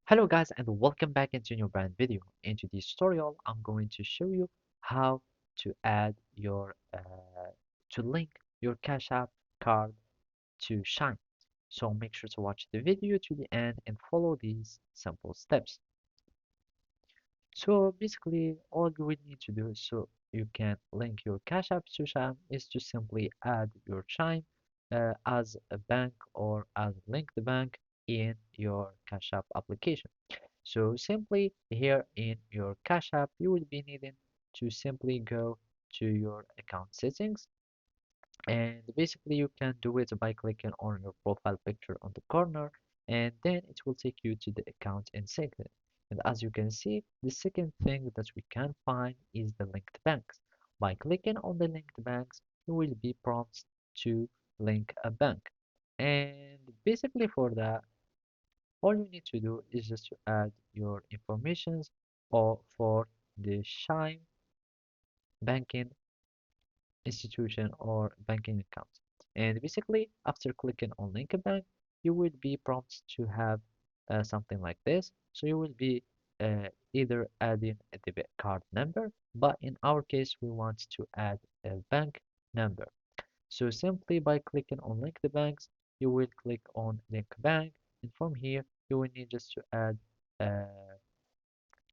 Hello guys and welcome back into a new brand video. Into this tutorial, I'm going to show you how to add to link your Cash App card to Shine. So make sure to watch the video to the end and follow these simple steps. So basically, all you will need to do so you can link your Cash App to Chime is to simply add your Chime as a bank or as link the bank in your Cash App application. So simply here in your Cash App, you will be needing to simply go to your account settings, and basically you can do it by clicking on your profile picture on the corner, and then it will take you to the account in settings. And as you can see, the second thing that we can find is the linked banks. By clicking on the linked banks, you will be prompted to link a bank. And basically for that, all you need to do is just to add your informations or for the Shine banking institution or banking account. And basically, after clicking on link a bank, you will be prompted to have something like this. So you will be either adding a debit card number, but in our case, we want to add a bank number. So simply by clicking on link the banks, you will click on link bank, and from here you will need just to add uh,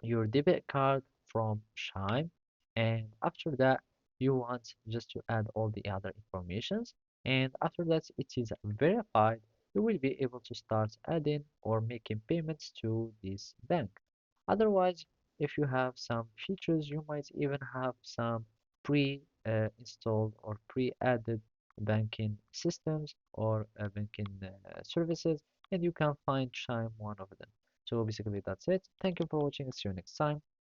your debit card from Chime, and after that you want just to add all the other informations, and after that it is verified, you will be able to start adding or making payments to this bank. Otherwise, if you have some features, you might even have some pre-installed or pre-added banking systems or banking services, and you can find Chime one of them. So basically that's it. Thank you for watching. See you next time.